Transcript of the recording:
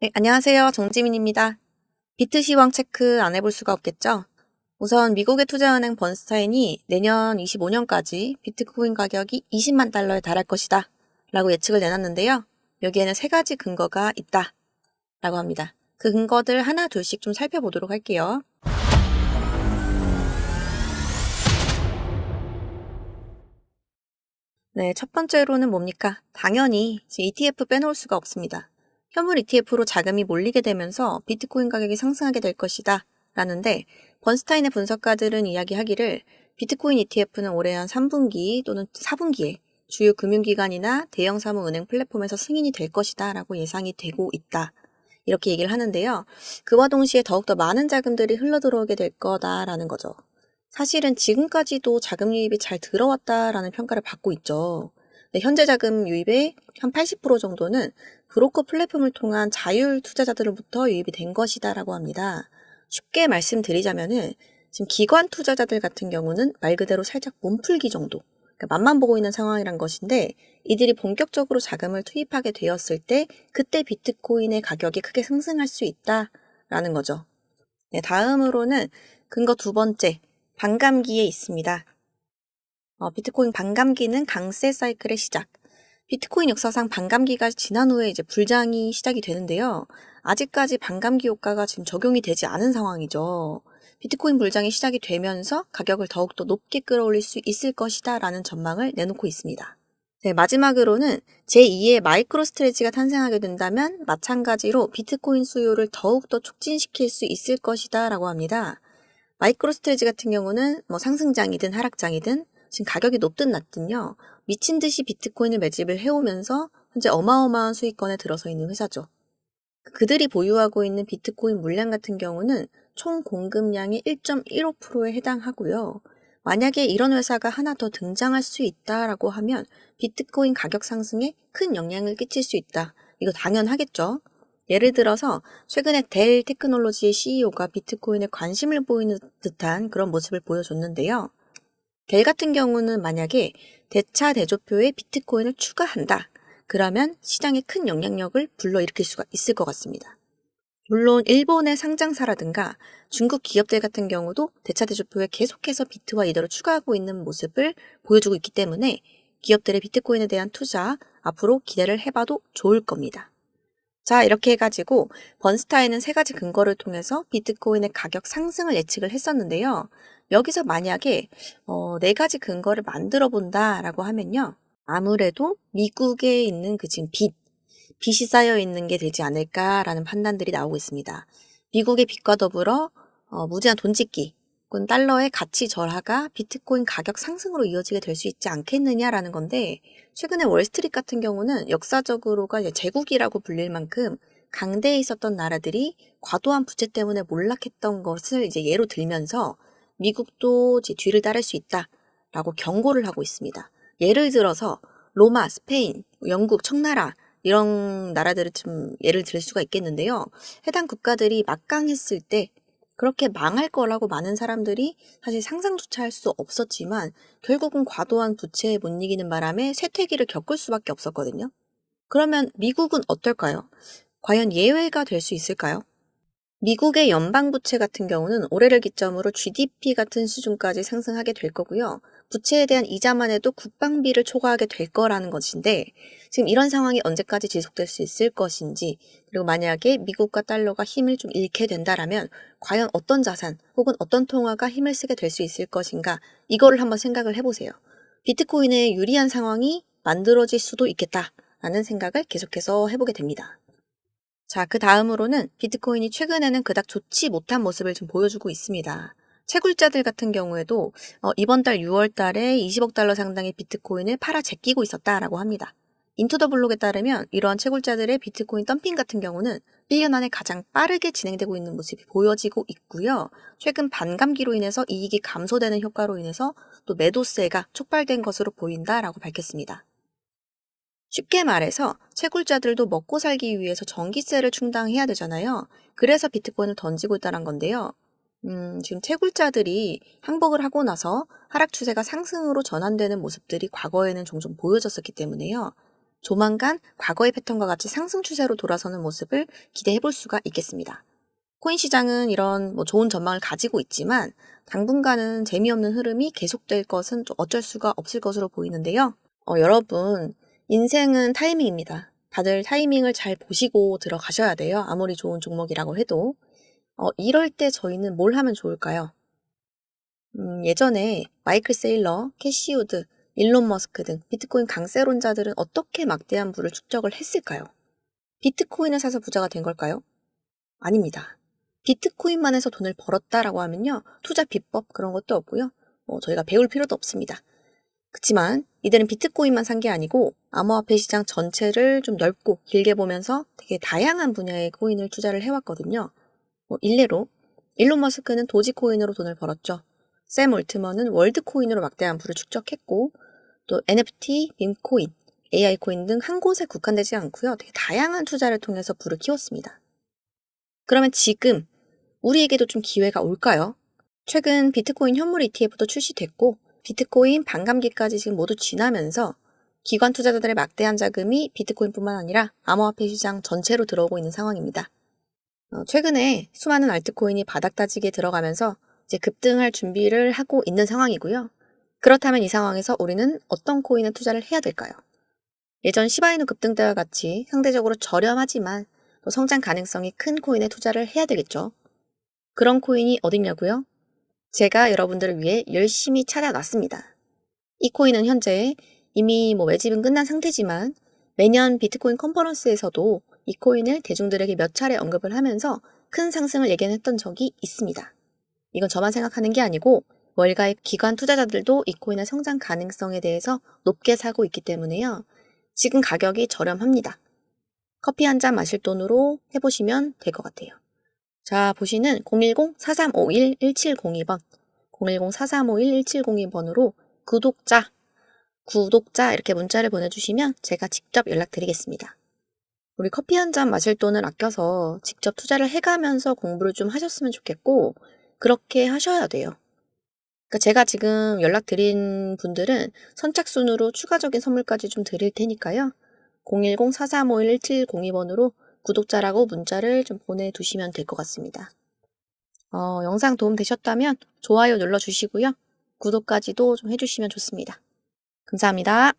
네, 안녕하세요. 정지민입니다. 비트 시황 체크 안 해볼 수가 없겠죠? 우선 미국의 투자은행 번스타인이 내년 25년까지 비트코인 가격이 20만 달러에 달할 것이다 라고 예측을 내놨는데요. 여기에는 세 가지 근거가 있다 라고 합니다. 그 근거들 하나 둘씩 좀 살펴보도록 할게요. 네, 첫 번째로는 뭡니까? 당연히 ETF 빼놓을 수가 없습니다. 현물 ETF로 자금이 몰리게 되면서 비트코인 가격이 상승하게 될 것이다 라는데, 번스타인의 분석가들은 이야기하기를 비트코인 ETF는 올해 한 3분기 또는 4분기에 주요 금융기관이나 대형 사무은행 플랫폼에서 승인이 될 것이다 라고 예상이 되고 있다, 이렇게 얘기를 하는데요. 그와 동시에 더욱더 많은 자금들이 흘러들어오게 될 거다라는 거죠. 사실은 지금까지도 자금 유입이 잘 들어왔다라는 평가를 받고 있죠. 네, 현재 자금 유입의 한 80% 정도는 브로커 플랫폼을 통한 자율 투자자들로부터 유입이 된 것이다라고 합니다. 쉽게 말씀드리자면은 지금 기관 투자자들 같은 경우는 말 그대로 살짝 몸풀기 정도, 그러니까 맛만 보고 있는 상황이란 것인데, 이들이 본격적으로 자금을 투입하게 되었을 때 그때 비트코인의 가격이 크게 상승할 수 있다라는 거죠. 네, 다음으로는 근거 두 번째, 반감기에 있습니다. 비트코인 반감기는 강세 사이클의 시작. 비트코인 역사상 반감기가 지난 후에 이제 불장이 시작이 되는데요. 아직까지 반감기 효과가 지금 적용이 되지 않은 상황이죠. 비트코인 불장이 시작이 되면서 가격을 더욱더 높게 끌어올릴 수 있을 것이다 라는 전망을 내놓고 있습니다. 네, 마지막으로는 제2의 마이크로 스트레지가 탄생하게 된다면 마찬가지로 비트코인 수요를 더욱더 촉진시킬 수 있을 것이다 라고 합니다. 마이크로 스트레지 같은 경우는 상승장이든 하락장이든 지금 가격이 높든 낮든요, 미친 듯이 비트코인을 매집을 해오면서 현재 어마어마한 수익권에 들어서 있는 회사죠. 그들이 보유하고 있는 비트코인 물량 같은 경우는 총 공급량의 1.15%에 해당하고요. 만약에 이런 회사가 하나 더 등장할 수 있다라고 하면 비트코인 가격 상승에 큰 영향을 끼칠 수 있다. 이거 당연하겠죠. 예를 들어서 최근에 델 테크놀로지의 CEO가 비트코인에 관심을 보이는 듯한 그런 모습을 보여줬는데요. 델 같은 경우는 만약에 대차 대조표에 비트코인을 추가한다, 그러면 시장에 큰 영향력을 불러일으킬 수가 있을 것 같습니다. 물론 일본의 상장사라든가 중국 기업들 같은 경우도 대차 대조표에 계속해서 비트와 이더를 추가하고 있는 모습을 보여주고 있기 때문에 기업들의 비트코인에 대한 투자 앞으로 기대를 해봐도 좋을 겁니다. 자, 이렇게 해가지고 번스타인은 세 가지 근거를 통해서 비트코인의 가격 상승을 예측을 했었는데요. 여기서 만약에 네 가지 근거를 만들어 본다라고 하면요, 아무래도 미국에 있는 그 지금 빚이 쌓여 있는 게 되지 않을까라는 판단들이 나오고 있습니다. 미국의 빚과 더불어 무제한 돈 찍기, 혹은 달러의 가치 절하가 비트코인 가격 상승으로 이어지게 될 수 있지 않겠느냐라는 건데, 최근에 월스트리트 같은 경우는 역사적으로가 이제 제국이라고 불릴 만큼 강대에 있었던 나라들이 과도한 부채 때문에 몰락했던 것을 이제 예로 들면서 미국도 이제 뒤를 따를 수 있다라고 경고를 하고 있습니다. 예를 들어서 로마, 스페인, 영국, 청나라, 이런 나라들을 좀 예를 들 수가 있겠는데요. 해당 국가들이 막강했을 때 그렇게 망할 거라고 많은 사람들이 사실 상상조차 할 수 없었지만 결국은 과도한 부채에 못 이기는 바람에 쇠퇴기를 겪을 수밖에 없었거든요. 그러면 미국은 어떨까요? 과연 예외가 될 수 있을까요? 미국의 연방부채 같은 경우는 올해를 기점으로 GDP 같은 수준까지 상승하게 될 거고요. 부채에 대한 이자만 해도 국방비를 초과하게 될 거라는 것인데, 지금 이런 상황이 언제까지 지속될 수 있을 것인지, 그리고 만약에 미국과 달러가 힘을 좀 잃게 된다라면 과연 어떤 자산 혹은 어떤 통화가 힘을 쓰게 될 수 있을 것인가, 이거를 한번 생각을 해보세요. 비트코인에 유리한 상황이 만들어질 수도 있겠다라는 생각을 계속해서 해보게 됩니다. 자, 그 다음으로는 비트코인이 최근에는 그닥 좋지 못한 모습을 좀 보여주고 있습니다. 채굴자들 같은 경우에도 이번 달 6월 달에 20억 달러 상당의 비트코인을 팔아 제끼고 있었다라고 합니다. 인투더블록에 따르면 이러한 채굴자들의 비트코인 덤핑 같은 경우는 1년 안에 가장 빠르게 진행되고 있는 모습이 보여지고 있고요. 최근 반감기로 인해서 이익이 감소되는 효과로 인해서 또 매도세가 촉발된 것으로 보인다라고 밝혔습니다. 쉽게 말해서 채굴자들도 먹고 살기 위해서 전기세를 충당해야 되잖아요. 그래서 비트코인을 던지고 있다는 건데요. 지금 채굴자들이 항복을 하고 나서 하락 추세가 상승으로 전환되는 모습들이 과거에는 종종 보여졌었기 때문에요. 조만간 과거의 패턴과 같이 상승 추세로 돌아서는 모습을 기대해 볼 수가 있겠습니다. 코인 시장은 이런 좋은 전망을 가지고 있지만 당분간은 재미없는 흐름이 계속될 것은 좀 어쩔 수가 없을 것으로 보이는데요. 여러분, 인생은 타이밍입니다. 다들 타이밍을 잘 보시고 들어가셔야 돼요. 아무리 좋은 종목이라고 해도. 이럴 때 저희는 뭘 하면 좋을까요? 예전에 마이클 세일러, 캐시 우드, 일론 머스크 등 비트코인 강세론자들은 어떻게 막대한 부를 축적을 했을까요? 비트코인을 사서 부자가 된 걸까요? 아닙니다. 비트코인만 해서 돈을 벌었다라고 하면요. 투자 비법 그런 것도 없고요. 저희가 배울 필요도 없습니다. 그치만 이들은 비트코인만 산 게 아니고 암호화폐 시장 전체를 좀 넓고 길게 보면서 되게 다양한 분야의 코인을 투자를 해왔거든요. 일례로 일론 머스크는 도지코인으로 돈을 벌었죠. 샘 올트먼은 월드코인으로 막대한 부를 축적했고 또 NFT, 밈코인, AI 코인 등 한 곳에 국한되지 않고요. 되게 다양한 투자를 통해서 부를 키웠습니다. 그러면 지금 우리에게도 좀 기회가 올까요? 최근 비트코인 현물 ETF도 출시됐고 비트코인 반감기까지 지금 모두 지나면서 기관 투자자들의 막대한 자금이 비트코인뿐만 아니라 암호화폐 시장 전체로 들어오고 있는 상황입니다. 최근에 수많은 알트코인이 바닥 다지기에 들어가면서 이제 급등할 준비를 하고 있는 상황이고요. 그렇다면 이 상황에서 우리는 어떤 코인에 투자를 해야 될까요? 예전 시바이누 급등 때와 같이 상대적으로 저렴하지만 또 성장 가능성이 큰 코인에 투자를 해야 되겠죠. 그런 코인이 어딨냐고요? 제가 여러분들을 위해 열심히 찾아놨습니다. 이 코인은 현재 이미 매집은 끝난 상태지만 매년 비트코인 컨퍼런스에서도 이 코인을 대중들에게 몇 차례 언급을 하면서 큰 상승을 예견했던 적이 있습니다. 이건 저만 생각하는 게 아니고 월가의 기관 투자자들도 이 코인의 성장 가능성에 대해서 높게 사고 있기 때문에요. 지금 가격이 저렴합니다. 커피 한 잔 마실 돈으로 해보시면 될 것 같아요. 자, 보시는 010-4351-1702번, 010-4351-1702번으로 구독자 이렇게 문자를 보내주시면 제가 직접 연락드리겠습니다. 우리 커피 한 잔 마실 돈을 아껴서 직접 투자를 해가면서 공부를 좀 하셨으면 좋겠고 그렇게 하셔야 돼요. 그러니까 제가 지금 연락드린 분들은 선착순으로 추가적인 선물까지 좀 드릴 테니까요. 010-4351-1702번으로 구독자라고 문자를 좀 보내두시면 될 것 같습니다. 영상 도움 되셨다면 좋아요 눌러주시고요. 구독까지도 좀 해주시면 좋습니다. 감사합니다.